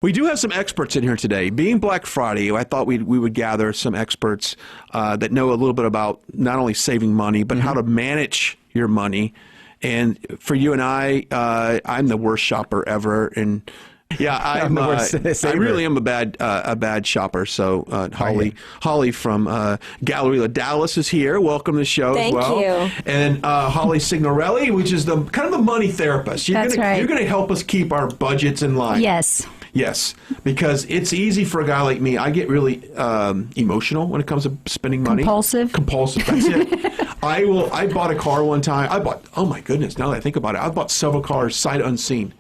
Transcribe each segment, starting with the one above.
We do have some experts in here today. Being Black Friday, I thought we would gather some experts that know a little bit about not only saving money, but how to manage your money. And for you and I'm the worst shopper ever. And yeah, I really am a bad shopper. So Holly from Galleria Dallas is here. Welcome to the show as well. Thank you. And Holly Signorelli, which is the kind of the money therapist. You're going to help us keep our budgets in line. Yes, because it's easy for a guy like me. I get really emotional when it comes to spending money. Compulsive, that's it. I bought a car one time. Oh my goodness, now that I think about it, I bought several cars sight unseen.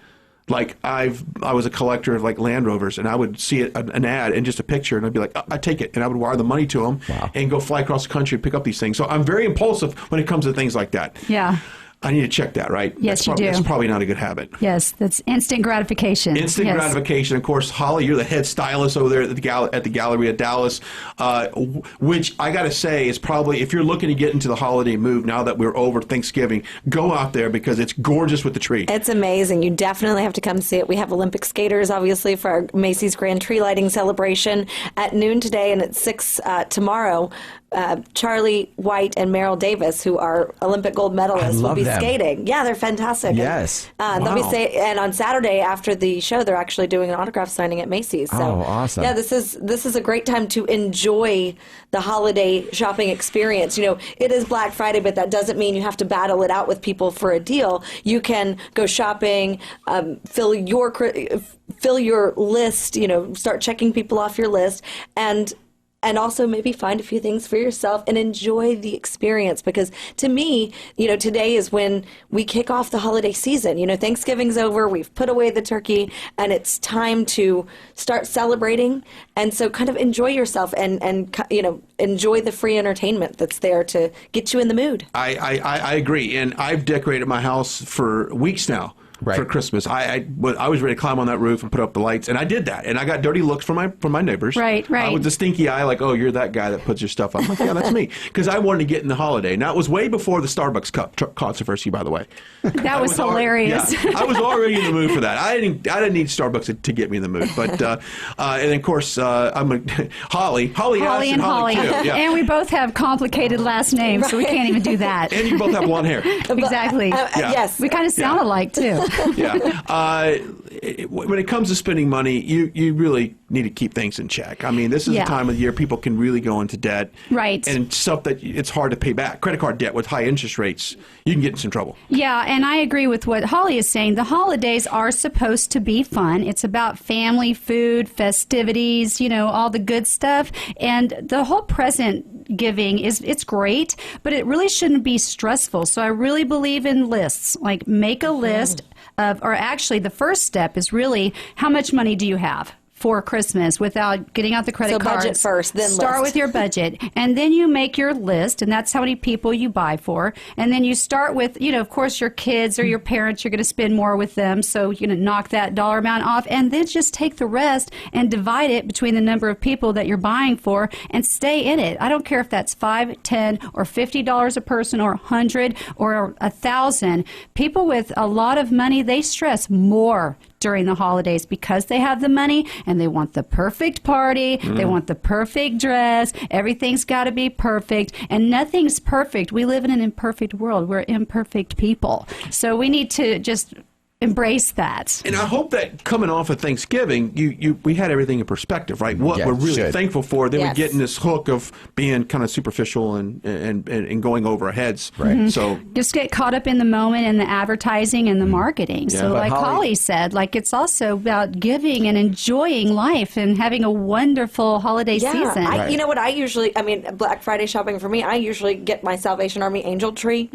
Like I was a collector of like Land Rovers, and I would see an ad and just a picture, and I'd be like, I take it, and I would wire the money to them and go fly across the country and pick up these things. So I'm very impulsive when it comes to things like that. Yeah. I need to check that, right? Yes, you do. That's probably not a good habit. Yes, that's instant gratification. Instant gratification. Of course, Holly, you're the head stylist over there at the Galleria Dallas, which I got to say is probably, if you're looking to get into the holiday mood now that we're over Thanksgiving, go out there because it's gorgeous with the tree. It's amazing. You definitely have to come see it. We have Olympic skaters, obviously, for our Macy's Grand Tree Lighting Celebration at noon today and at 6 tomorrow. Charlie White and Meryl Davis, who are Olympic gold medalists, will be skating. Yeah, they're fantastic. Yes. Let me say, and on Saturday after the show, they're actually doing an autograph signing at Macy's. So, awesome. Yeah, this is a great time to enjoy the holiday shopping experience. You know, it is Black Friday, but that doesn't mean you have to battle it out with people for a deal. You can go shopping, fill your list. You know, start checking people off your list, and also maybe find a few things for yourself and enjoy the experience. Because to me, you know, today is when we kick off the holiday season. You know, Thanksgiving's over, we've put away the turkey, and it's time to start celebrating. And so kind of enjoy yourself and you know, enjoy the free entertainment that's there to get you in the mood. I agree. And I've decorated my house for weeks now. For Christmas, I was ready to climb on that roof and put up the lights, and I did that, and I got dirty looks from my neighbors. Right. With the stinky eye, like, oh, you're that guy that puts your stuff up. I'm like, yeah, that's me, because I wanted to get in the holiday. Now it was way before the Starbucks cup controversy, by the way. That was hilarious. I was already in the mood for that. I didn't need Starbucks to get me in the mood, but and then, of course I'm Holly and Holly too. Yeah. And we both have complicated last names, so we can't even do that. And you both have blonde hair. Exactly. Yes, we kind of sound alike too. Yeah. When it comes to spending money, you really need to keep things in check. I mean, this is a time of the year people can really go into debt. Right. And stuff that it's hard to pay back. Credit card debt with high interest rates, you can get in some trouble. Yeah, and I agree with what Holly is saying. The holidays are supposed to be fun. It's about family, food, festivities, you know, all the good stuff. And the whole present giving it's great, but it really shouldn't be stressful. So I really believe in lists. Like, make a list or actually the first step is really, how much money do you have for Christmas without getting out the credit cards? So budget first, then start with your budget, and then you make your list, and that's how many people you buy for. And then you start with, you know, of course, your kids or your parents, you're going to spend more with them, so you're going to knock that dollar amount off, and then just take the rest and divide it between the number of people that you're buying for and stay in it. I don't care if that's $5, $10, or $50 a person, or $100 or $1,000. People with a lot of money, they stress more during the holidays because they have the money and they want the perfect party, they want the perfect dress, everything's got to be perfect, and nothing's perfect. We live in an imperfect world. We're imperfect people. So we need to just embrace that. And I hope that coming off of Thanksgiving, we had everything in perspective, right? What we're really thankful for. Then we get in this hook of being kind of superficial and going over our heads. Right. So just get caught up in the moment and the advertising and the marketing. Yeah. So like Holly said, like, it's also about giving and enjoying life and having a wonderful holiday season. You know what, Black Friday shopping for me, I usually get my Salvation Army angel tree,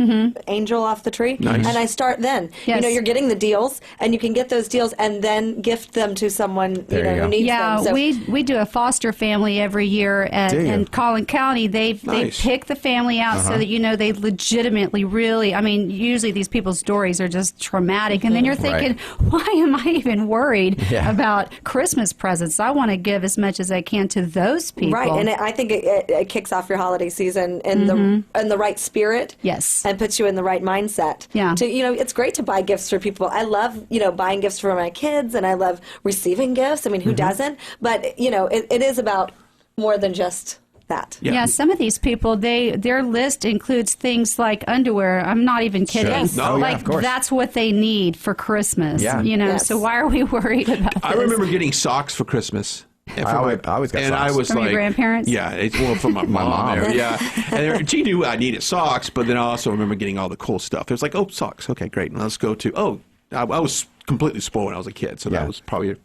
angel off the tree, and I start then. Yes. You know, you're getting the deals, and you can get those deals and then gift them to someone who needs them. So we do a foster family every year in Collin County. They pick the family out so that, you know, they legitimately really, I mean, usually these people's stories are just traumatic, and then you're thinking, why am I even worried about Christmas presents? I want to give as much as I can to those people. Right, and I think it kicks off your holiday season in the right spirit. Yes. And puts you in the right mindset. Yeah. You know, it's great to buy gifts for people. I love, buying gifts for my kids, and I love receiving gifts. I mean, who doesn't? But, it is about more than just that. Yeah, some of these people, their list includes things like underwear. I'm not even kidding. Yes. No, yeah, like of course. that's what they need for Christmas. Yeah. Yes. So why are we worried about this? I remember getting socks for Christmas. And I always got and socks. I was From your like, grandparents? Yeah, from my mom. There, yeah, and she knew I needed socks, but then I also remember getting all the cool stuff. There's like, socks, okay, great. And let's go to. I was completely spoiled when I was a kid, so that was probably.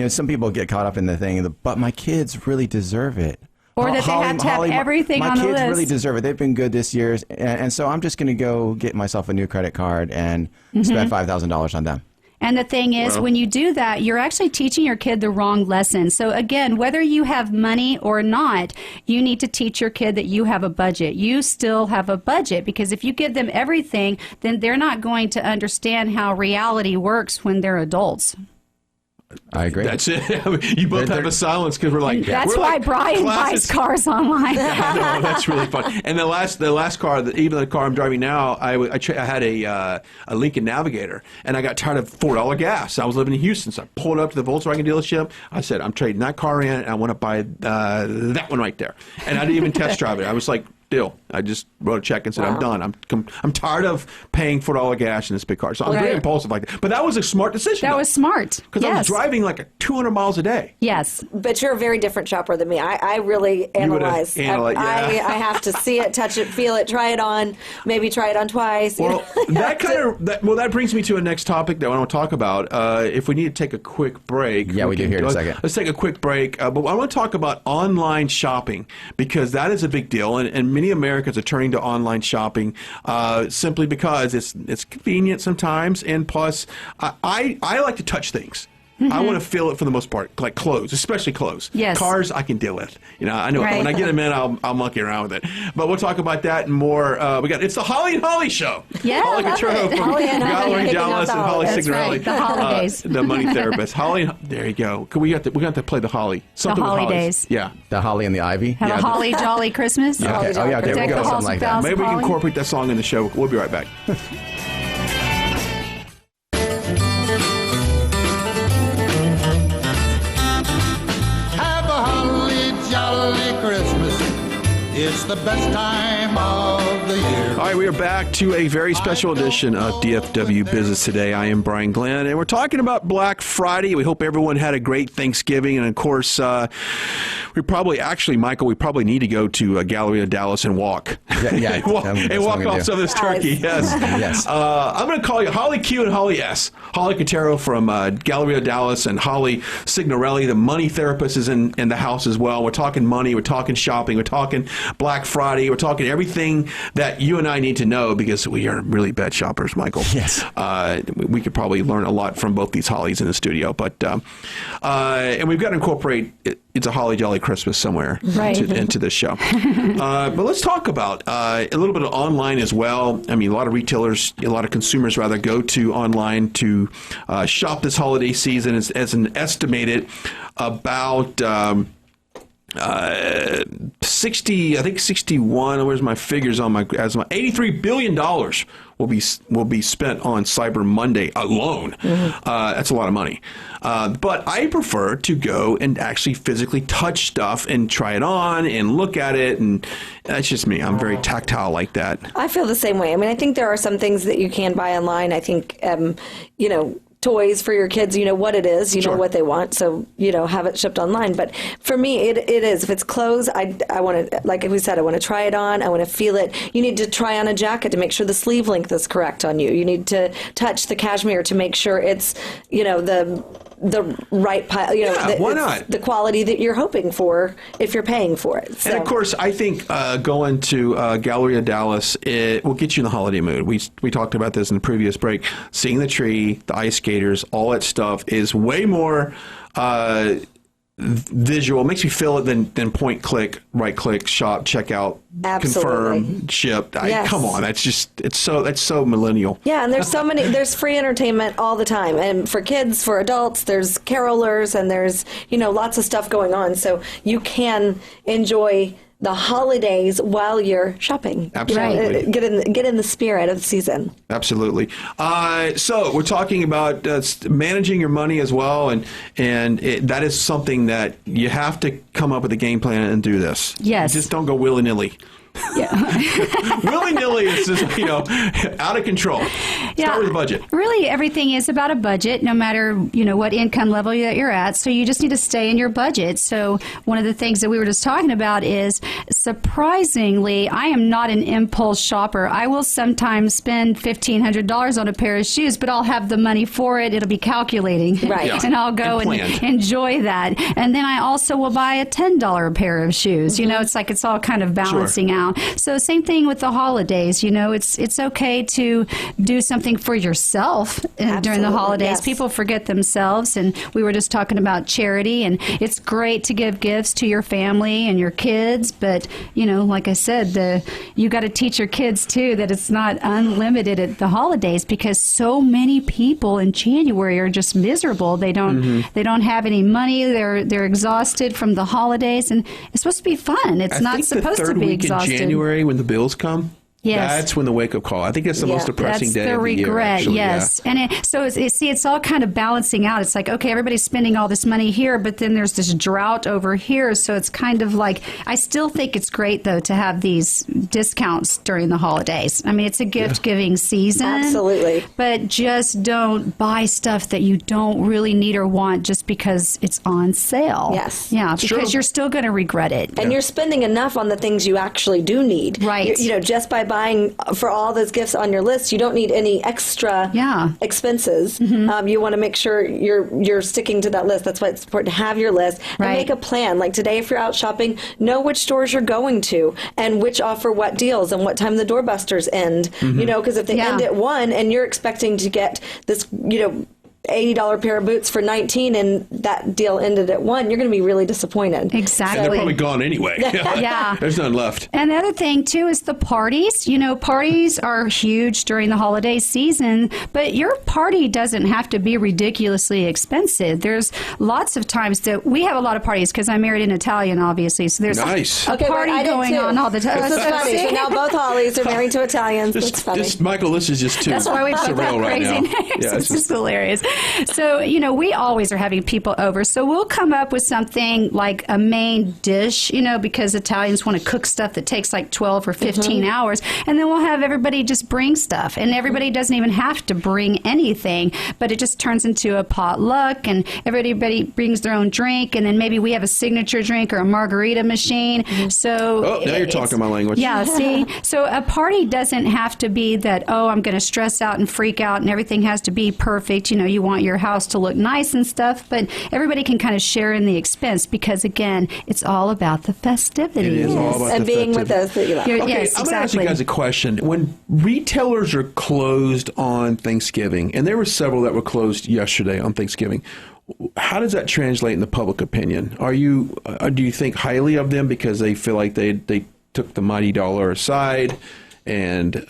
Some people get caught up in the thing, but my kids really deserve it. Or that they have to have everything on the list. My kids really deserve it. They've been good this year, and so I'm just going to go get myself a new credit card and spend $5,000 on them. And the thing is, when you do that, you're actually teaching your kid the wrong lesson. So again, whether you have money or not, you need to teach your kid that you have a budget. You still have a budget, because if you give them everything, then they're not going to understand how reality works when they're adults. I agree. That's it. You both have a silence because we're like. That's we're why like Brian classes. buys cars online. I know, that's really fun. And the last car, even the car I'm driving now, I had a Lincoln Navigator, and I got tired of $4 gas. I was living in Houston, so I pulled up to the Volkswagen dealership. I said, I'm trading that car in, and I want to buy that one right there. And I didn't even test drive it. I was like, deal. I just wrote a check and said, I'm done. I'm tired of paying $4 gas in this big car. So I'm very impulsive like that. But that was a smart decision. That was smart. Because I was driving like 200 miles a day. Yes. But you're a very different shopper than me. I really analyze. I have to see it, touch it, feel it, try it on, maybe try it on twice. Well, that brings me to a next topic that I want to talk about. If we need to take a quick break. Yeah, we do here in a second. Let's take a quick break. But I want to talk about online shopping, because that is a big deal. And many Americans are turning to online shopping simply because it's convenient sometimes, and plus I like to touch things. I want to feel it for the most part, like clothes, especially clothes. Yes. Cars I can deal with. I know Right. when I get them in, I'll monkey around with it. But we'll talk about that and more. It's the Holly and Holly show. Yeah, Holly love Cottrell it. from Holly and Holly Gallery kicking off Dallas the and Holly holidays. Signorelli. That's right, the holidays. The money therapist. Holly, there you go. We got to play the Holly. Something with Holly Hollies. days. Yeah. The holly and the ivy. Have a holly jolly Christmas. Okay. Oh, yeah, there we Deck go. the halls Something like with that. bells, Maybe we can Holly. incorporate that song in the show. We'll be right back. Have a holly jolly Christmas. It's the best time of the year. All right, we are back to a very special edition of DFW Business Today. I am Brian Glenn, and we're talking about Black Friday. We hope everyone had a great Thanksgiving, and of course, Michael, we probably need to go to Galleria Dallas and walk. Yeah, and walk off some of this turkey. Yes. Yes. I'm going to call you Holly Q and Holly S. Holly Cottrell from Galleria Dallas, and Holly Signorelli, the money therapist, is in the house as well. We're talking money, we're talking shopping, we're talking Black Friday, we're talking everything that you and I need to know, because we are really bad shoppers, Michael. Yes. We could probably learn a lot from both these Hollies in the studio, but and we've got to incorporate It's a Holly Jolly Christmas somewhere into this show. But let's talk about a little bit of online as well. I mean, a lot of retailers, a lot of consumers rather, go to online to shop this holiday season. As an estimated about 61. Where's my figures on my $83 billion will be spent on Cyber Monday alone. That's a lot of money. But I prefer to go and actually physically touch stuff and try it on and look at it, and that's just me. I'm very tactile like that. I feel the same way. I mean, I think there are some things that you can buy online. I think, toys for your kids, you know what it is, you know what they want, so, have it shipped online. But for me, it is. If it's clothes, I want to, like we said, I want to try it on. I want to feel it. You need to try on a jacket to make sure the sleeve length is correct on you. You need to touch the cashmere to make sure it's, the right pile, why not? The quality that you're hoping for if you're paying for it. So. And of course, I think going to Galleria Dallas, it will get you in the holiday mood. We talked about this in the previous break. Seeing the tree, the ice skaters, all that stuff is way more visual. It makes me feel it than point click, right click, shop, check out, confirm, ship. Come on, that's so millennial. Yeah, and there's free entertainment all the time, and for kids, for adults, there's carolers, and there's lots of stuff going on, so you can enjoy the holidays while you're shopping. Absolutely. Get in the spirit of the season. Absolutely. So we're talking about managing your money as well, and that is something that you have to come up with a game plan and do this. Yes. Just don't go willy-nilly. Yeah. Willy-nilly is just, out of control. Start with a budget. Really, everything is about a budget, no matter, what income level that you're at. So you just need to stay in your budget. So one of the things that we were just talking about is, surprisingly, I am not an impulse shopper. I will sometimes spend $1,500 on a pair of shoes, but I'll have the money for it. It'll be calculating. Right. Yeah. And I'll go and enjoy that. And then I also will buy a $10 pair of shoes. It's like it's all kind of balancing out. So same thing with the holidays. It's okay to do something for yourself during the holidays. Yes. People forget themselves, and we were just talking about charity, and it's great to give gifts to your family and your kids, but like I said, you got to teach your kids too that it's not unlimited at the holidays, because so many people in January are just miserable. They don't have any money. They're exhausted from the holidays, and it's supposed to be fun. It's not supposed to be exhausted. January, when the bills come, yes, that's when the wake-up call. I think that's the most depressing day of the year. That's the regret, actually, yes. Yeah. And it's all kind of balancing out. It's like, okay, everybody's spending all this money here, but then there's this drought over here. So it's kind of like, I still think it's great, though, to have these discounts during the holidays. I mean, it's a gift-giving season. Absolutely. But just don't buy stuff that you don't really need or want just because it's on sale. Yes. Yeah, because you're still going to regret it. And you're spending enough on the things you actually do need. Right. Just by buying for all those gifts on your list, you don't need any extra expenses. You want to make sure you're sticking to that list. That's why it's important to have your list and make a plan. Like today, if you're out shopping, know which stores you're going to and which offer what deals and what time the doorbusters end. Because if they end at 1 and you're expecting to get this, $80 pair of boots for $19 and that deal ended at 1, you're going to be really disappointed. Exactly. And they're probably gone anyway. Yeah. There's none left. And the other thing, too, is the parties. Parties are huge during the holiday season, but your party doesn't have to be ridiculously expensive. There's lots of times that we have a lot of parties because I'm married an Italian, obviously. So there's a party going on all the time. That's funny. So now both Hollies are married to Italians. That's funny. Michael, this is just too That's why we both have crazy names. It's just hilarious. So, we always are having people over. So we'll come up with something like a main dish, because Italians want to cook stuff that takes like 12 or 15 hours. And then we'll have everybody just bring stuff. And everybody doesn't even have to bring anything, but it just turns into a potluck and everybody brings their own drink. And then maybe we have a signature drink or a margarita machine. So now you're talking my language. Yeah, see? So a party doesn't have to be that, I'm going to stress out and freak out and everything has to be perfect. You want your house to look nice and stuff, but everybody can kind of share in the expense because, again, it's all about the festivities. It is all about and the being with those that you love. Okay, yes, I'm going to ask you guys a question. When retailers are closed on Thanksgiving, and there were several that were closed yesterday on Thanksgiving, how does that translate in the public opinion? Do you think highly of them because they feel like they took the mighty dollar aside and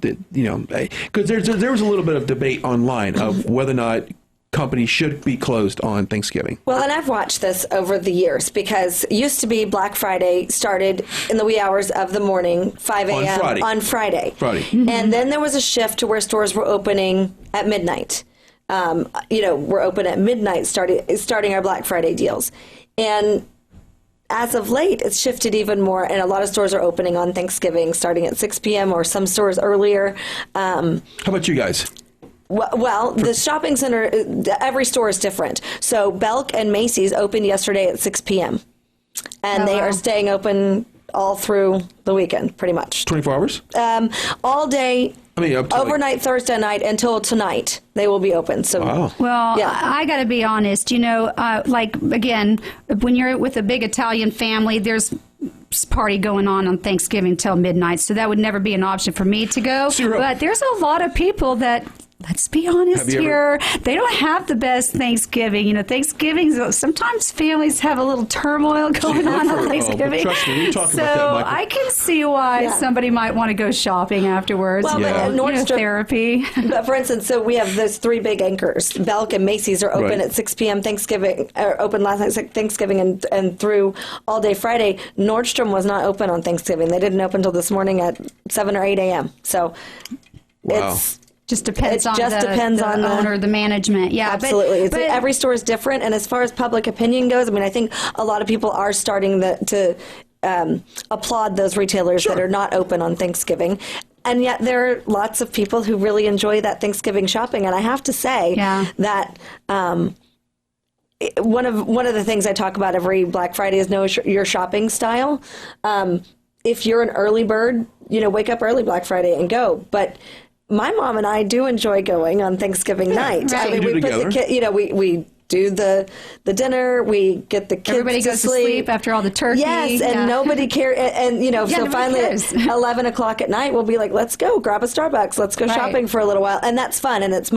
because there was a little bit of debate online of whether or not companies should be closed on Thanksgiving. Well, and I've watched this over the years because it used to be Black Friday started in the wee hours of the morning, 5 a.m. on Friday. And then there was a shift to where stores were opening at midnight. We're open at midnight starting our Black Friday deals. And as of late, it's shifted even more, and a lot of stores are opening on Thanksgiving starting at 6 p.m. or some stores earlier. How about you guys? Well, the shopping center, every store is different. So Belk and Macy's opened yesterday at 6 p.m. And they are staying open all through the weekend, pretty much. 24 hours? All day. Up to overnight Thursday night until tonight they will be open. So I got to be honest, again, when you're with a big Italian family, there's party going on Thanksgiving till midnight, so that would never be an option for me to go. But there's a lot of people that let's be honest Have you here. They don't have the best Thanksgiving. You know, Thanksgiving, sometimes families have a little turmoil going on Thanksgiving. Trust me, we talked so about that, Michael. I can see why somebody might want to go shopping afterwards. Well, Yeah. but Nordstrom, therapy. But for instance, so we have those three big anchors. Belk and Macy's are open Right. at 6 p.m. Thanksgiving, or open last night Thanksgiving and through all day Friday. Nordstrom was not open on Thanksgiving. They didn't open until this morning at 7 or 8 a.m. So Wow. it's Just depends It on just the, depends the on the- owner, the management. Yeah, absolutely. But Every store is different. And as far as public opinion goes, I mean, I think a lot of people are starting to applaud those retailers that are not open on Thanksgiving. And yet there are lots of people who really enjoy that Thanksgiving shopping. And I have to say that one of the things I talk about every Black Friday is know your shopping style. If you're an early bird, wake up early Black Friday and go. But my mom and I do enjoy going on Thanksgiving night. right. I mean, Do we put together. the we do the dinner, we get the kids everybody to goes to sleep after all the turkey. Yes, and nobody cares. And so nobody finally cares. at 11 o'clock at night, we'll be like, let's go grab a Starbucks. Let's go Right. shopping for a little while. And that's fun. And it's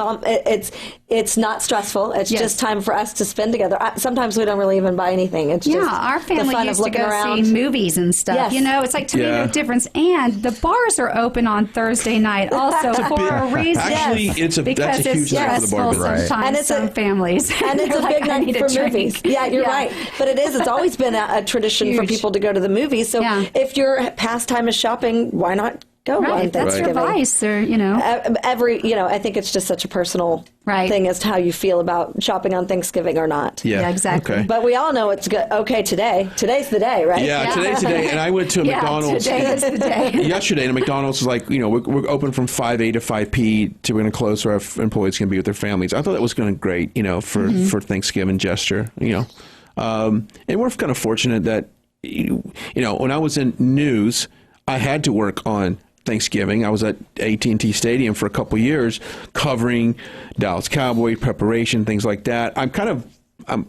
not stressful. It's just time for us to spend together. Sometimes we don't really even buy anything. It's just our the family fun used of to looking go around. see movies and stuff. Yes. It's like to me Yeah. no difference. And the bars are open on Thursday night also for a reason. Actually, that's a because huge it's night for the bar. stressful Right. sometimes. And it's some families. And it's They're a like, big "I night need for a drink." movies. Yeah, you're right. But it's always been a tradition for Huge. people to go to the movies. So if your pastime is shopping, why not go on Right, that's your Thanksgiving? vice, or I think it's just such a personal Right. thing as to how you feel about shopping on Thanksgiving or not. Yeah, exactly. Okay. But we all know it's good. Okay, today's the day, right? Yeah, today's the day, and I went to a McDonald's today is the day. yesterday, and McDonald's was like, we're open from 5 to 5 p. We're going to close so our employees can be with their families. I thought that was going to great, for Thanksgiving gesture, and we're kind of fortunate that, when I was in news, I had to work on Thanksgiving. I was at AT&T Stadium for a couple years covering Dallas Cowboy preparation, things like that. I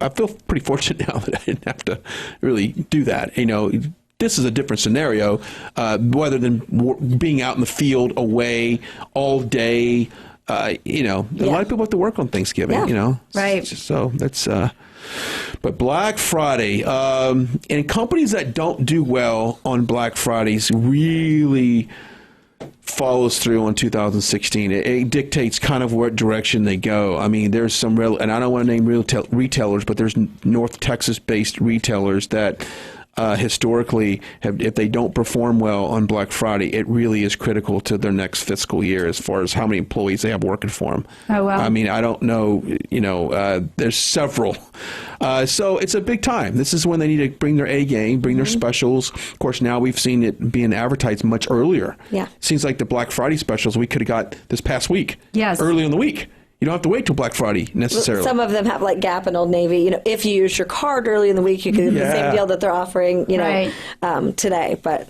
feel pretty fortunate now that I didn't have to really do that. This is a different scenario, rather than being out in the field away all day. A lot of people have to work on Thanksgiving, Right. So that's, but Black Friday, and companies that don't do well on Black Fridays really follows through on 2016. It dictates kind of what direction they go. I mean, there's some real, and I don't want to name retailers, but there's North Texas-based retailers that historically if they don't perform well on Black Friday, it really is critical to their next fiscal year as far as how many employees they have working for them. Oh, wow. I mean, I don't know, there's several. So it's a big time. This is when they need to bring their A game, bring their specials. Of course, now we've seen it being advertised much earlier. Yeah. Seems like the Black Friday specials we could have got this past week. Yes. Early in the week. You don't have to wait till Black Friday necessarily. Some of them have like Gap and Old Navy. If you use your card early in the week, you can get the same deal that they're offering, Right. Today. But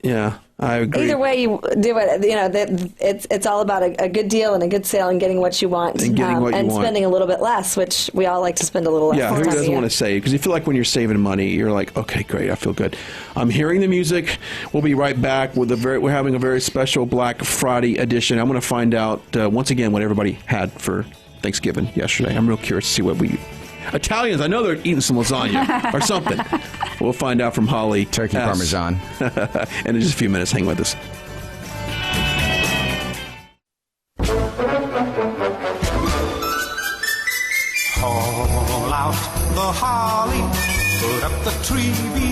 yeah, I agree. either way you do it, it's all about a good deal and a good sale and getting what you want, And getting what you and want. spending a little bit less, which we all like to spend a little less. Yeah, this who time of doesn't year. want to save? Because you feel like when you're saving money, you're like, okay, great, I feel good. I'm hearing the music. We'll be right back with we're having a very special Black Friday edition. I'm going to find out once again what everybody had for Thanksgiving yesterday. I'm real curious to see what Italians, I know they're eating some lasagna or something. We'll find out from Holly. Turkey S. Parmesan. And in just a few minutes, hang with us. Haul out the holly, put up the tree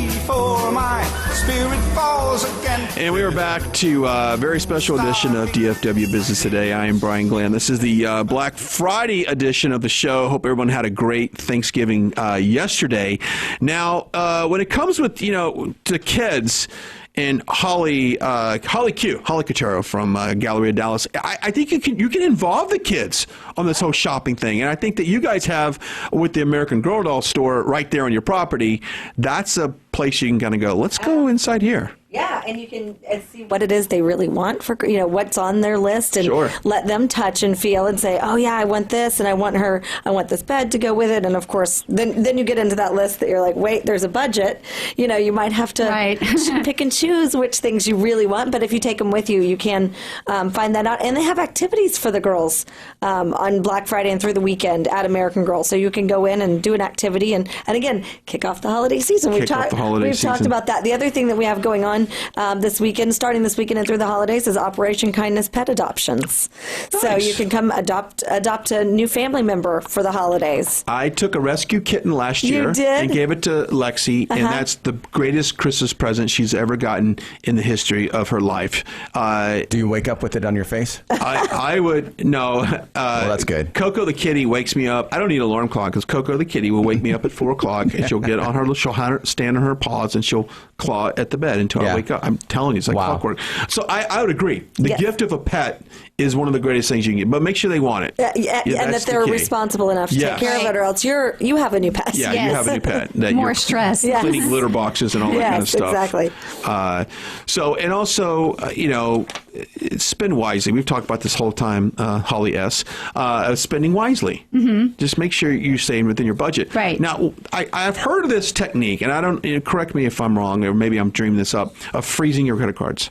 before my spirit falls again. And we are back to a very special edition of DFW Business Today. I am Brian Glenn. This is the Black Friday edition of the show. Hope everyone had a great Thanksgiving yesterday. Now, when it comes with, to kids, and Holly Cotero from Galleria Dallas, I think you can involve the kids on this whole shopping thing. And I think that you guys have, with the American Girl Doll store right there on your property, that's a place you can kind of go, let's go inside here. Yeah, and you can see what it is they really want for, what's on their list, and Sure. let them touch and feel and say, oh yeah, I want this, and I want this bed to go with it. And of course, then you get into that list that you're like, wait, there's a budget. You might have to Right. pick and choose which things you really want. But if you take them with you, you can find that out. And they have activities for the girls on Black Friday and through the weekend at American Girl. So you can go in and do an activity and again, kick off the holiday season. We've talked about that. The other thing that we have going on this weekend, starting this weekend and through the holidays, is Operation Kindness Pet Adoptions. Nice. So you can come adopt a new family member for the holidays. I took a rescue kitten last year did? and gave it to Lexi, and that's the greatest Christmas present she's ever gotten in the history of her life. Do you wake up with it on your face? I would, no. Well, that's good. Coco the kitty wakes me up. I don't need an alarm clock because Coco the kitty will wake me up at 4 o'clock, and she'll get on her, stand on her paws, and she'll claw at the bed until I wake up. I'm telling you, it's like clockwork. So I would agree. The gift of a pet is one of the greatest things you can get, but make sure they want it. And that they're responsible enough to take care of it, or else you have a new pet. Yeah, you have a new pet. That More you're stress. cleaning litter boxes and all that kind of stuff. Exactly. And also, spend wisely. We've talked about this whole time, Holly S. Spending wisely. Mm-hmm. Just make sure you're staying within your budget. Right. Now, I've heard of this technique, and I don't. Correct me if I'm wrong, or maybe I'm dreaming this up. Of freezing your credit cards.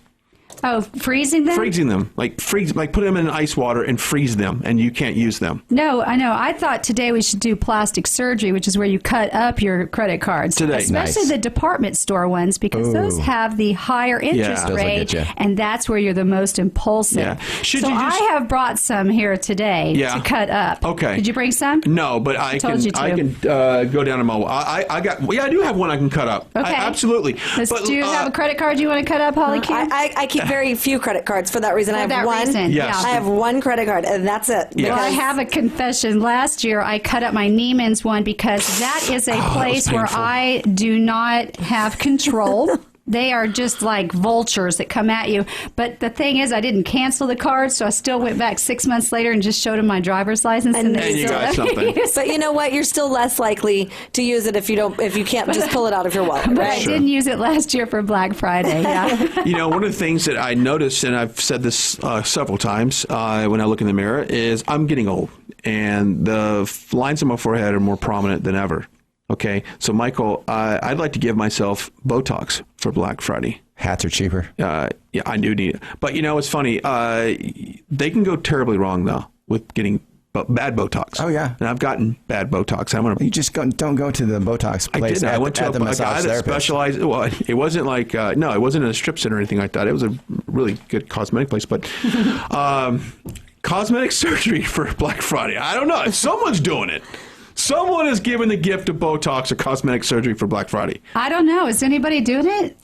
Oh, freezing them? Freezing them, like put them in ice water and freeze them, and you can't use them. No, I know. I thought today we should do plastic surgery, which is where you cut up your credit cards. Today. Especially the department store ones, because those have the higher interest Those will rate, get you. and that's where you're the most impulsive. Yeah. I have brought some here today to cut up. Okay. Did you bring some? No, but I can go down to my. I do have one I can cut up. Okay. Absolutely. Do you have a credit card you want to cut up, Holly? I keep very few credit cards for that reason. I have one. Yes. I have one credit card, and that's it. Yes. Well, I have a confession. Last year, I cut up my Neiman's one because that is a place where I do not have control. They are just like vultures that come at you. But the thing is, I didn't cancel the card, so I still went back 6 months later and just showed them my driver's license. And you got something. But you know what? You're still less likely to use it if you can't just pull it out of your wallet. But Right? I didn't use it last year for Black Friday. Yeah. One of the things that I noticed, and I've said this several times when I look in the mirror, is I'm getting old, and the lines on my forehead are more prominent than ever. Okay, so Michael, I'd like to give myself Botox for Black Friday. Hats are cheaper. Yeah, I do need it. But it's funny. They can go terribly wrong, though, with getting bad Botox. Oh, yeah. And I've gotten bad Botox. You just don't go to the Botox place. I went to the a massage guy that therapist. specialized. Well, it wasn't like, no, it wasn't in a strip center or anything like that. It was a really good cosmetic place. But cosmetic surgery for Black Friday. I don't know. Someone's doing it. Someone is giving the gift of Botox or cosmetic surgery for Black Friday. I don't know. Is anybody doing it?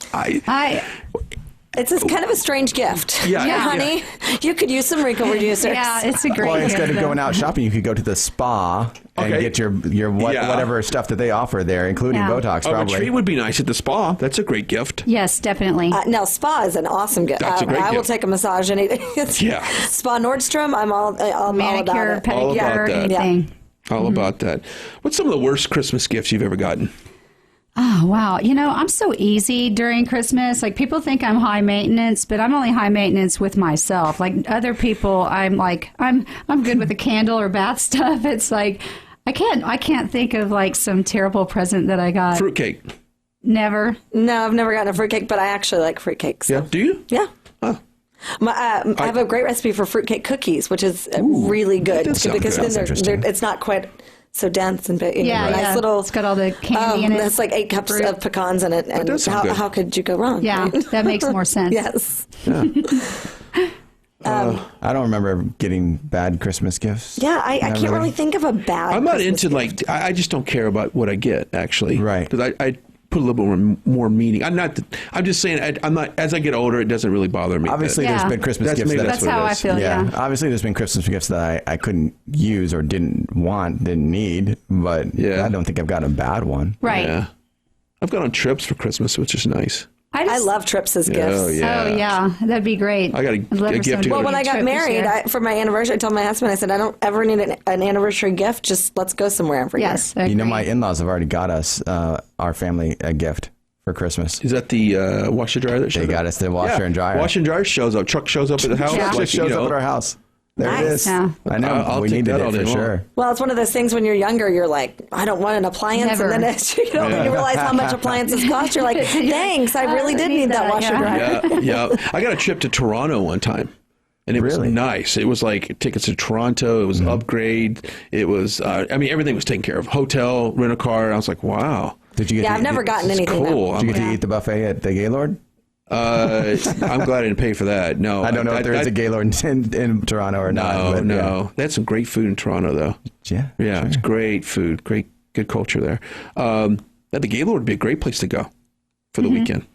It's kind of a strange gift. Yeah, honey. You could use some wrinkle reducers. Yeah, it's a great Well, gift. instead of going out shopping, you could go to the spa and get your whatever stuff that they offer there, including Botox, probably. A treat would be nice at the spa. That's a great gift. Yes, definitely. Now, spa is an awesome gift. That's a great I will gift. take a massage any day. Spa Nordstrom, I'm all Manicure, about it. pedicure, All about that. anything. All about that. What's some of the worst Christmas gifts you've ever gotten? Oh, wow. I'm so easy during Christmas. Like, people think I'm high maintenance, but I'm only high maintenance with myself. Like, other people, I'm good with the candle or bath stuff. It's like, I can't think of like some terrible present that I got. Fruitcake. Never. No, I've never gotten a fruitcake, but I actually like fruitcakes. Yeah. Do you? Yeah. Oh. I have a great recipe for fruitcake cookies, which is really good that sounds because good. then it's not quite so dense and nice little. It's got all the candy in it. That's like 8 cups of pecans in it, and does sound good. how could you go wrong? Yeah, right? that makes more sense. Yes. I don't remember getting bad Christmas gifts. Yeah, I can't really think of a bad. I'm not Christmas into gift. I just don't care about what I get, actually. Right. Because I put a little bit more meaning. I'm just saying, I'm not, as I get older, it doesn't really bother me. Obviously, there's been Christmas That's gifts me, that That's how I feel, yeah. Obviously, there's been Christmas gifts that I couldn't use or didn't need, but I don't think I've gotten a bad one. Right. Yeah. I've gone on trips for Christmas, which is nice. I love trips as gifts. Oh, yeah. Oh, yeah. That'd be great. I got a gift to go Well, to when I got married, for my anniversary, I told my husband, I said, I don't ever need an anniversary gift. Just let's go somewhere every year. Yes. You know, agreed. my in-laws have already got us, our family, a gift for Christmas. Is that the washer dryer that shows They got us the washer and dryer. Washer and dryer shows up. Truck shows up at the house. Yeah. It just shows up at our house. There it Nice. is. Yeah. I know. I'll we take needed that it all day for long. sure. Well, it's one of those things when you're younger, you're like, I don't want an appliance. Never. And then as you get older, you realize how much appliances cost. You're like, thanks, I really did need that washer dryer. Yeah. I got a trip to Toronto one time. And it was Really? nice. It was like tickets to Toronto. It was upgrade. It was, everything was taken care of. Hotel, rent a car. I was like, wow. Did you get Yeah, to I've never gotten anything. Cool. Did you get to eat the buffet at the Gaylord? I'm glad I didn't pay for that. No. I don't know if there is a Gaylord in Toronto or not. No, but, no. They had some great food in Toronto, though. Yeah. Yeah, sure. it's great food. Good culture there. The Gaylord would be a great place to go for the weekend.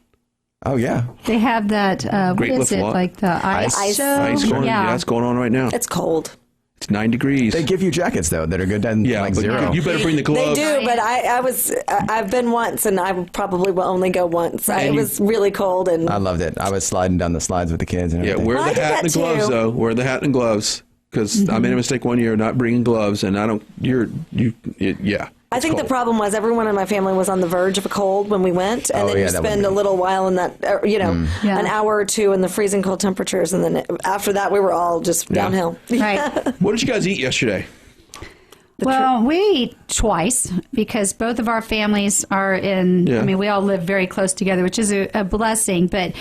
Oh, yeah. They have that, what Great is lift it, lot. like the ice show? Ice going, yeah. it's going on right now. It's cold. It's 9 degrees. They give you jackets, though, that are good at yeah, like but zero. you better bring the They gloves. do, but I've been once, and I probably will only go once. It was really cold, and I loved it. I was sliding down the slides with the kids and Yeah, everything. wear Well, I the did hat that and the gloves, too. though. Wear the hat and gloves. Because I made a mistake one year not bringing gloves, and yeah. I it's think the cold. problem was everyone in my family was on the verge of a cold when we went, and Oh, then yeah, you that spend would a be- little while in that, Yeah. an hour or two in the freezing cold temperatures, and then after that we were all just downhill. Right. What did you guys eat yesterday? Well, we eat twice because both of our families are in, Yeah. I mean, we all live very close together, which is a blessing, but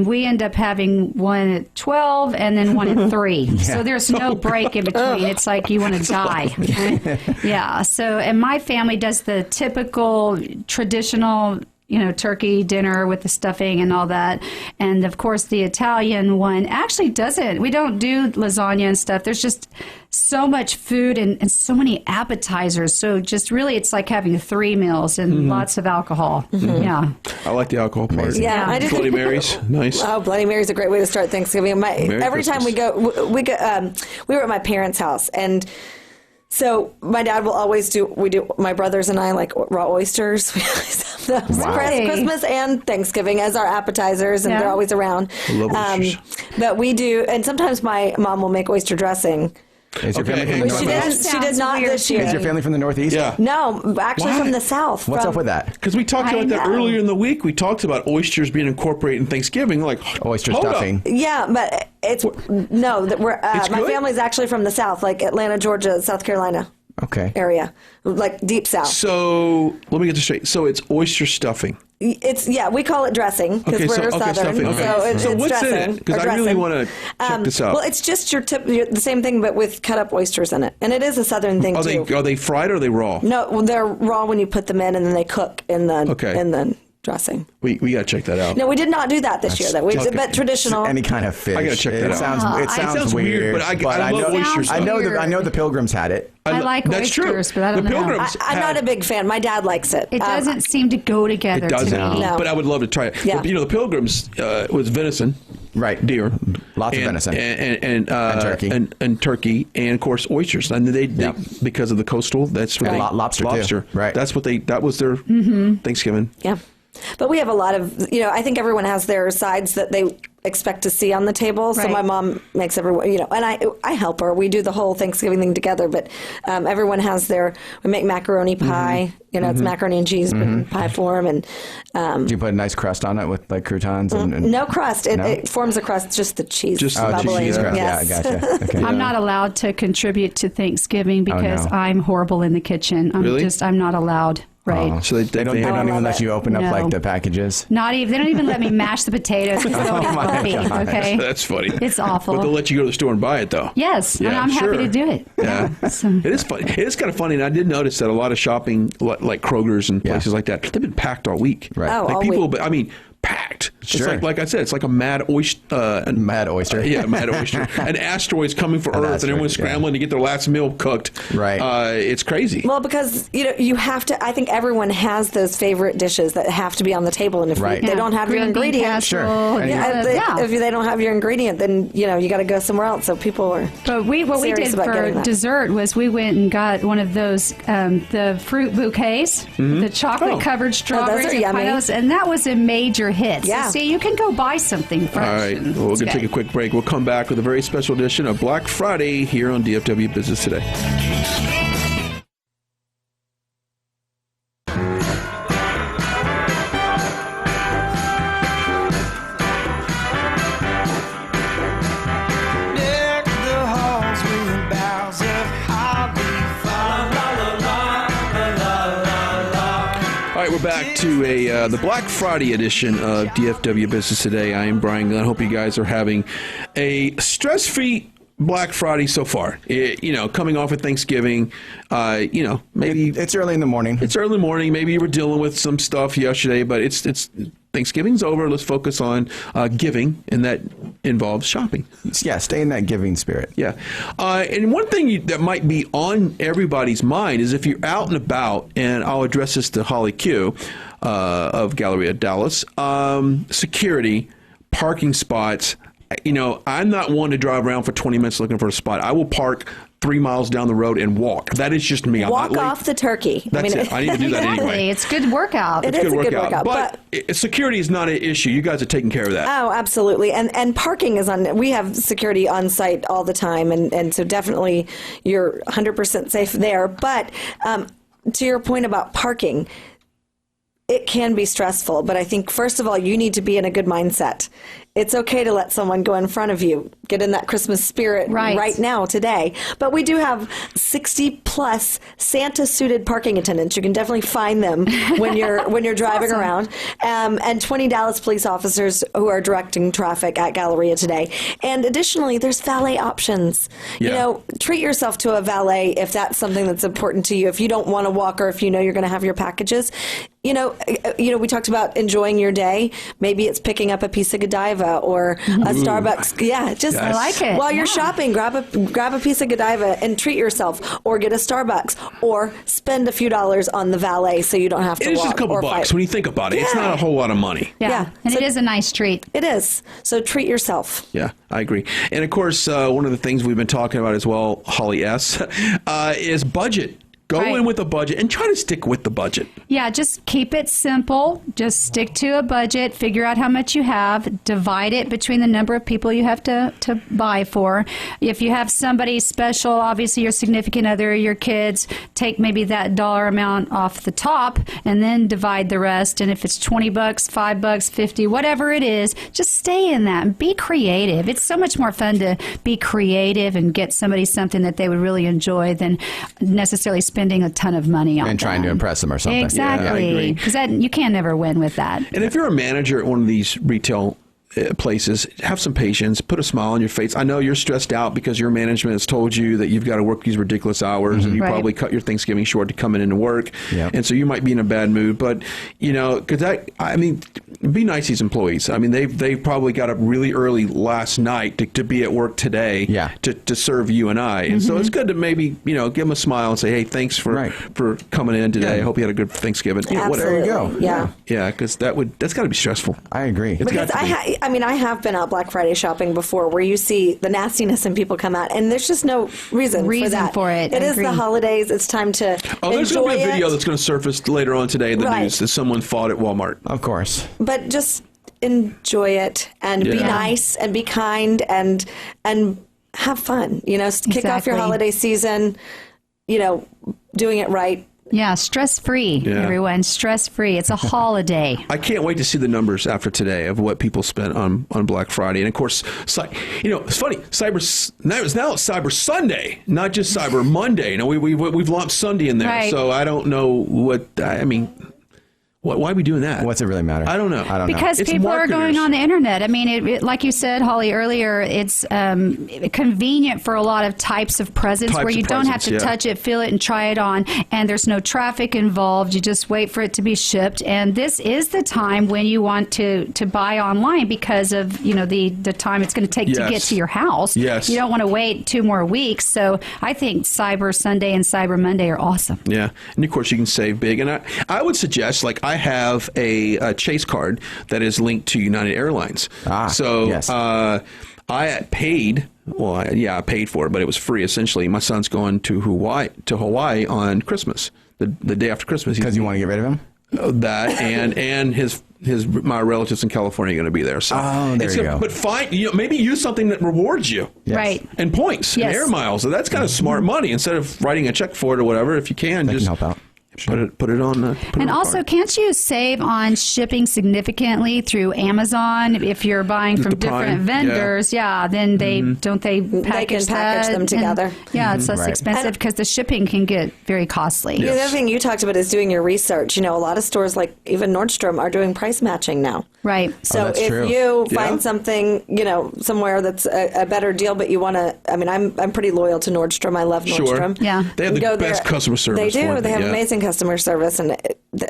we end up having one at 12 and then one at 3. So there's no break in between. It's like you want to die. Yeah. So, and my family does the typical traditional, turkey dinner with the stuffing and all that. And of course, the Italian one actually doesn't. We don't do lasagna and stuff. There's just so much food and so many appetizers. So just really, it's like having 3 meals and lots of alcohol. Yeah. I like the alcohol part. Yeah, I do. Bloody Marys, nice. Oh, Bloody Mary's a great way to start Thanksgiving. Every time we go, we were at my parents' house, and so my dad will always my brothers and I like raw oysters. We always have those Wow. Christmas and Thanksgiving as our appetizers, and Yeah. they're always around. I love oysters. But we do, and sometimes my mom will make oyster dressing. Is your Okay, family hey, from the She Northeast? did not weird this to year. Is your family from the Northeast? Yeah. No, actually Why? from the South. What's from- up with that? Because we talked I about that know. earlier in the week. We talked about oysters being incorporated in Thanksgiving. Like Oyster hold up. stuffing. Yeah, but it's no. That we're It's my good? family's actually from the South, like Atlanta, Georgia, South Carolina Okay. area, like deep South. So let me get this straight. So it's oyster stuffing. It's we call it dressing because Okay, we're so- okay, Southern. stuffing, okay. So, So it's what's in dressing. it? 'Cause or I really dressing. wanna check this out. Well, it's just the same thing, but with cut up oysters in it, and it is a Southern thing Are too. they fried or are they raw? No, well, they're raw when you put them in, and then they cook in the Okay. dressing. We got to check that out. No, we did not do that this year. Though we did, but traditional. Any kind of fish. I gotta check that it out. Sounds, it sounds weird, but I love know, oyster I know stuff. I know the Pilgrims had it. I like that's true. oysters, but I don't the know. Pilgrims I'm not a big fan. My dad likes it. It doesn't seem to go together It doesn't. to me. No. But I would love to try it. Yeah. The Pilgrims was venison. Right. Deer. Lots of venison. And turkey. And turkey. And, of course, oysters. And they Yep. because of the coastal, that's what And they... lobster, too. Lobster. Right. That was their Thanksgiving. Yeah. But we have a lot of, I think everyone has their sides that they expect to see on the table. So Right. my mom makes everyone, and I help her. We do the whole Thanksgiving thing together, but everyone has we make macaroni pie, it's macaroni and cheese but in pie form. And Do you put a nice crust on it with like croutons? And no crust. No? It forms a crust, just the cheese. Just the Oh, bubbling. cheese crust. Yes. Yeah, I gotcha. Okay. I'm not allowed to contribute to Thanksgiving because no. I'm horrible in the kitchen. Really? I'm not allowed. Right. Oh. So They don't love even let it. you open up No. like the packages. Not even. They don't even let me mash the potatoes. It's so my bumpy, gosh. okay. That's funny. It's awful. But they'll let you go to the store and buy it, though. Yes, and Yeah, I'm happy sure. to do it. Yeah. So- It is funny. It is kind of funny, and I did notice that a lot of shopping, like Kroger's and Yeah. places like that, they've been packed all week. Right. Oh, Like all people, week. I mean, packed. Sure. It's like I said, it's like a mad oyster. Mad oyster. Yeah, mad oyster. An asteroid's coming for An Earth, and asteroid, everyone's yeah. scrambling to get their last meal cooked. Right. It's crazy. Well, because you have to. I think everyone has those favorite dishes that have to be on the table, and if Right. they don't have your Green bean ingredient, casserole, Sure. And if they don't have your ingredient, then you got to go somewhere else. So people are. But what we serious did about for getting that. dessert was we went and got one of those the fruit bouquets, the chocolate covered strawberries are and yummy. pineapples, and that was a major hit. Yeah. So, see, you can go buy something fresh. All right. and Well, we're it's going to good. take a quick break. We'll come back with a very special edition of Black Friday here on DFW Business Today. right, we're back to the Black Friday edition of DFW Business Today. I am Brian Glenn. Hope you guys are having a stress-free Black Friday so far. Coming off of Thanksgiving, maybe It's early in the morning. it's early in the morning. Maybe you were dealing with some stuff yesterday, but it's Thanksgiving's over. Let's focus on giving, and that involves shopping. Yeah, stay in that giving spirit. Yeah. And one thing that might be on everybody's mind is if you're out and about, and I'll address this to Holly Q of Galleria Dallas, security, parking spots. I'm not one to drive around for 20 minutes looking for a spot. I will park 3 miles down the road and walk. That is just me. I'm Walk not late. off the turkey. That's it. I need to do that Exactly. anyway. It's good workout. It is a good workout. But security is not an issue. You guys are taking care of that. Oh, absolutely. And parking is on. We have security on site all the time, and so definitely you're 100% safe there. But to your point about parking, it can be stressful. But I think first of all, you need to be in a good mindset. It's okay to let someone go in front of you, get in that Christmas spirit right now, today. But we do have 60+ Santa-suited parking attendants. You can definitely find them when you're driving around. And 20 Dallas police officers who are directing traffic at Galleria today. And additionally, there's valet options. Yeah. Treat yourself to a valet if that's something that's important to you. If you don't want to walk or if you know you're going to have your packages. We talked about enjoying your day. Maybe it's picking up a piece of Godiva or a Starbucks. Yeah, just I like it. while you're shopping, grab a piece of Godiva and treat yourself, or get a Starbucks, or spend a few dollars on the valet so you don't have to It's walk just a couple or bucks fight. when you think about it. It's not a whole lot of money. Yeah. And So- it is a nice treat. It is. So treat yourself. Yeah, I agree. And of course, one of the things we've been talking about as well, Holly S., is budget. Go Right. in with a budget and try to stick with the budget. Yeah, just keep it simple. Just stick to a budget. Figure out how much you have. Divide it between the number of people you have to buy for. If you have somebody special, obviously your significant other, your kids, take maybe that dollar amount off the top and then divide the rest. And if it's $20, $5, 50, whatever it is, just stay in that and be creative. It's so much more fun to be creative and get somebody something that they would really enjoy than necessarily spending a ton of money on And trying to them. impress them or something. Exactly. agree. Because you can never win with that. And if you're a manager at one of these retail places, have some patience, put a smile on your face. I know you're stressed out because your management has told you that you've got to work these ridiculous hours and you Right. probably cut your Thanksgiving short to come in and work. Yep. And so you might be in a bad mood, but be nice to these employees. I mean, they've probably got up really early last night to be at work today to serve you and I. And so it's good to maybe, give them a smile and say, hey, thanks for coming in today. I hope you had a good Thanksgiving. Absolutely. Whatever. There you go. Yeah. Yeah, because that's got to be stressful. I agree. It's got Because to be. I have been out Black Friday shopping before where you see the nastiness in people come out, and there's just no reason for that. for it. It I is the agree. holidays. It's time to Oh, there's enjoy going to be a video it. that's going to surface later on today in the Right. news that someone fought at Walmart. Of course. But just enjoy it and be Yeah. nice and be kind and have fun. Kick off your Exactly. holiday season, doing it right. Yeah, stress-free, Yeah. everyone. Stress-free. It's a holiday. I can't wait to see the numbers after today of what people spent on Black Friday. And of course, it's funny. Now it's Cyber Sunday, not just Cyber Monday. We've lumped Sunday in there, Right. so I don't know why are we doing that? What's it really matter? I don't know. Because It's people are marketers. going on the internet. I mean, it, like you said, Holly, earlier, it's convenient for a lot of types of presents Types where you of don't have presents, to yeah. touch it, feel it, and try it on. And there's no traffic involved. You just wait for it to be shipped. And this is the time when you want to buy online because of, the time it's going to take to Yes. get to your house. Yes. You don't want to wait 2 more weeks. So I think Cyber Sunday and Cyber Monday are awesome. Yeah, and of course you can save big. And I would suggest, I have a Chase card that is linked to United Airlines. So yes. I paid. Well, I paid for it, but it was free. Essentially, my son's going to Hawaii on Christmas, the day after Christmas. Because you want to get rid of him? That and my relatives in California are going to be there. So there you go. But maybe use something that rewards you. Yes. Right. And points Yes. and air miles. So that's kind of smart money. Instead of writing a check for it or whatever, if you can, That just can help out. Put it on. And also, can't you save on shipping significantly through Amazon if you're buying from the different Prime, vendors? Yeah, then they don't they package package them together. It's less expensive because the shipping can get very costly. The other thing you talked about is doing your research. A lot of stores like even Nordstrom are doing price matching now. Right. So that's if true. you find something, somewhere that's a better deal, but you want to, I'm pretty loyal to Nordstrom. I love Nordstrom. Sure. Yeah. They have the Go best there. customer service. They do. for it. They have amazing customer service, and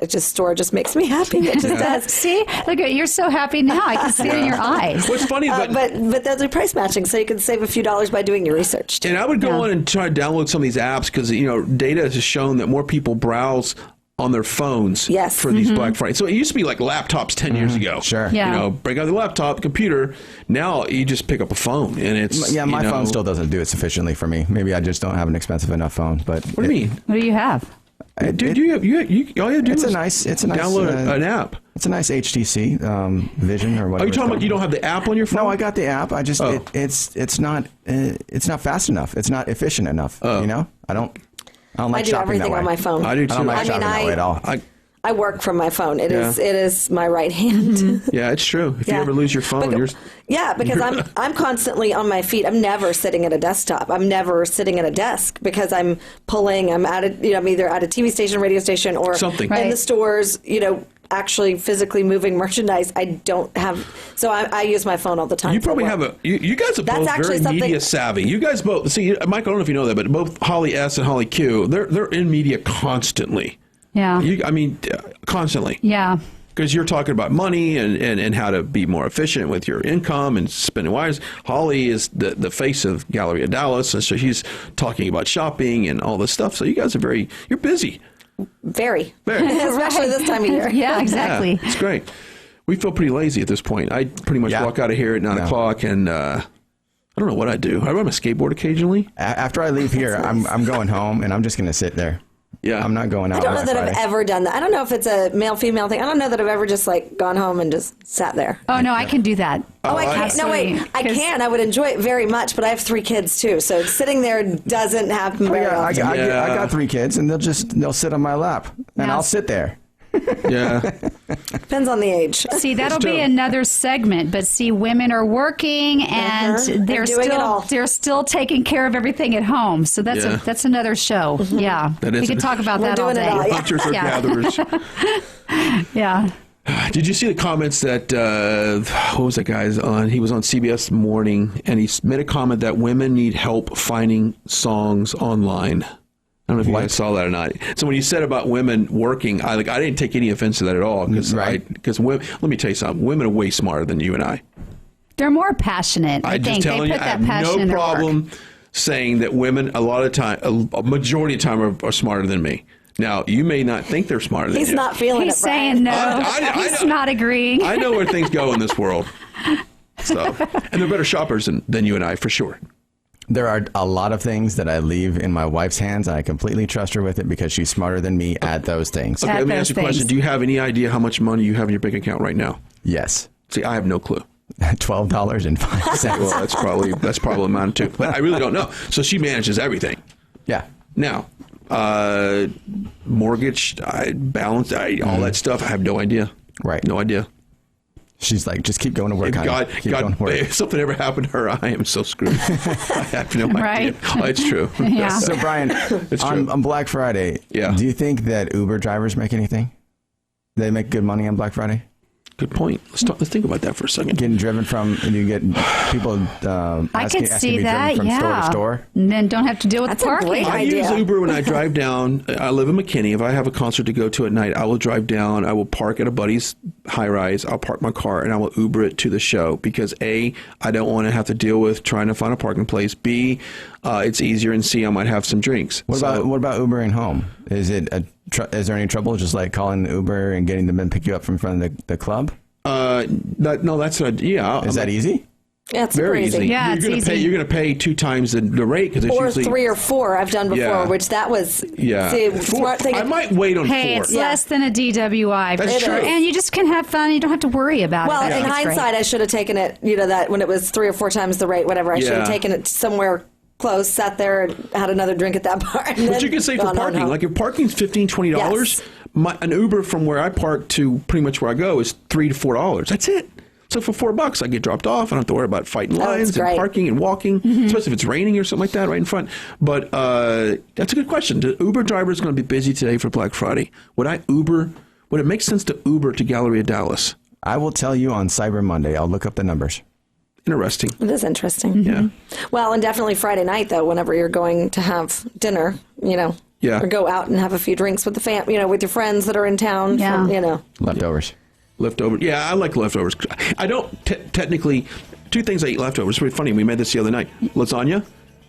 store just makes me happy. It just does. See, look at you're so happy now. I can see it in your eyes. What's funny, But they'll do price matching, so you can save a few dollars by doing your research. and I would go on and try to download some of these apps because data has shown that more people browse on their phones Yes. for these Black Friday. So it used to be like laptops 10 years ago. Sure. Yeah. Break out the laptop, computer. Now you just pick up a phone and it's My phone still doesn't do it sufficiently for me. Maybe I just don't have an expensive enough phone. But What do you mean? What do you have? Dude, all you have to do It's is a nice download an app. It's a nice HTC Vision or whatever. Are you it's talking about called. you don't have the app on your phone? No, I got the app. I just it's not fast enough. It's not efficient enough. I don't like I do shopping everything that way. on my phone. I do too. I don't like shopping that way at all. I work from my phone. It is my right hand. Yeah, it's true. If you Yeah. ever lose your phone, you're... Yeah, because I'm constantly on my feet. I'm never sitting at a desktop. I'm never sitting at a desk because I'm pulling. I'm at I'm either at a TV station, radio station, or Something. in Right. the stores. Actually physically moving merchandise. I don't have. So I use my phone all the time. You probably for have work. you guys are That's both actually very something- media savvy. You guys both see, Mike. I don't know if you know that, but both Holly S and Holly Q, they're in media constantly. Yeah. Constantly. Yeah. Because you're talking about money and how to be more efficient with your income and spending wise. Holly is the face of Galleria Dallas, and so she's talking about shopping and all this stuff. So you guys are you're busy. Very, Very. especially this time of year. Yeah, exactly. Yeah, it's great. We feel pretty lazy at this point. I pretty much walk out of here at 9 o'clock, and I don't know what I do. I ride my skateboard occasionally. After I leave here, I'm going home and I'm just going to sit there. Yeah. I'm not going out. I don't know on that Friday. I've ever done that. I don't know if it's a male-female thing. I don't know that I've ever just gone home and just sat there. Oh no, I can do that. Oh, I can't. No, wait. I Because- can. I would enjoy it very much, but I have 3 kids too, so sitting there doesn't happen very I often. got 3 kids and they'll sit on my lap and Yeah. I'll sit there. Yeah. Depends on the age. See, that'll true. be another segment. But see, women are working and They're doing it all. they're still taking care of everything at home. So that's Yeah. that's another show. Yeah, That we is could it. talk about We're that all doing day. it all, yeah. Hunters or Yeah. gatherers. Yeah. Did you see the comments that, what was that guy's on? He was on CBS Morning, and he made a comment that women need help finding songs online. I don't know if you guys saw that or not. So when you said about women working, I didn't take any offense to that at all. Because women, let me tell you something, women are way smarter than you and I. They're more passionate. I I'm think just telling they you, put I that have passion in no their work. problem saying that women, a lot of time, a majority of time, are smarter than me. Now, you may not think they're smarter than He's you. not feeling He's it, Brian. saying no. I He's know. not agreeing. I know where things go in this world. So, and they're better shoppers than you and I, for sure. There are a lot of things that I leave in my wife's hands, and I completely trust her with it because she's smarter than me at those things. Okay, At let me those ask you a question. things. Do you have any idea how much money you have in your bank account right now? Yes. See, I have no clue. $12.05. Well, that's probably amount too. But I really don't know. So she manages everything. Yeah. Now, mortgage, balance, all that stuff, I have no idea. Right. No idea. She's like, just keep going to work, If honey. Keep going to work. if something ever happened to her, I am so screwed. I have no idea. Right. Oh, it's true. Yeah. So, Brian, It's on true. Black Friday, Yeah. do you think that Uber drivers make anything? They make good money on Black Friday? Good point. Let's think about that for a second. Getting driven from, and you get people I could asking see to be that. driven from store Yeah. to store. And then don't have to deal with That's a parking. great I idea. use Uber when I drive down. I live in McKinney. If I have a concert to go to at night, I will drive down. I will park at a buddy's high rise. I'll park my car and I will Uber it to the show because A, I don't want to have to deal with trying to find a parking place. B, it's easier, and C, I might have some drinks. What about Ubering home? Is it is there any trouble just like calling Uber and getting them to pick you up from front of the club? No, that's not. Yeah, Is that easy? Yeah, it's very super easy? Yeah, you're it's gonna easy. pay. You're going to pay 2 times the rate because it's Or usually 3 or 4 I've done before, Yeah. which that was Yeah, See, 4. smart thing. I might wait on Hey, 4. it's less than a DWI. for That's sure. true. And you just can have fun. You don't have to worry about Well, it. in It's great. hindsight, I should have taken it. That when it was 3 or 4 times the rate, whatever. I should Yeah. have taken it somewhere close, sat there, and had another drink at that bar. And But you can save for parking. Like if parking's $15, $20, Yes. an Uber from where I park to pretty much where I go is $3 to $4. That's it. So for $4, I get dropped off. I don't have to worry about fighting lines and great. parking and walking, especially if it's raining or something like that right in front. But that's a good question. The Uber driver is going to be busy today for Black Friday. Would it make sense to Uber to Galleria Dallas? I will tell you on Cyber Monday. I'll look up the numbers. Interesting. It is interesting. Yeah. Well, and definitely Friday night, though, whenever you're going to have dinner, Yeah. or go out and have a few drinks with the with your friends that are in town. Yeah. Leftovers. Leftovers. Yeah, I like leftovers. I don't technically. Two things I eat leftovers. It's pretty funny. We made this the other night. Lasagna and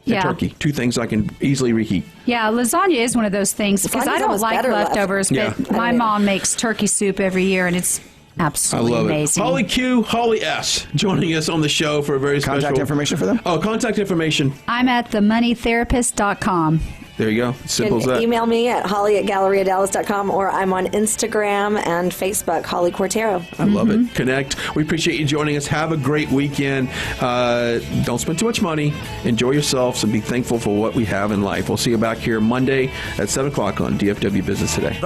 Yeah. turkey. Two things I can easily reheat. Yeah, lasagna is one of those things because Lasagna's I don't almost like better leftovers, Yeah. but my mom makes turkey soup every year, and it's I absolutely love amazing. it. Holly Q, Holly S, joining us on the show for a very special. Contact information for them? Oh, contact information. I'm at themoneytherapist.com. There you go. Simple as that. Email me at holly@galleriadallas.com, or I'm on Instagram and Facebook, Holly Quartero. I love it. Connect. We appreciate you joining us. Have a great weekend. Don't spend too much money. Enjoy yourselves and be thankful for what we have in life. We'll see you back here Monday at 7 o'clock on DFW Business Today.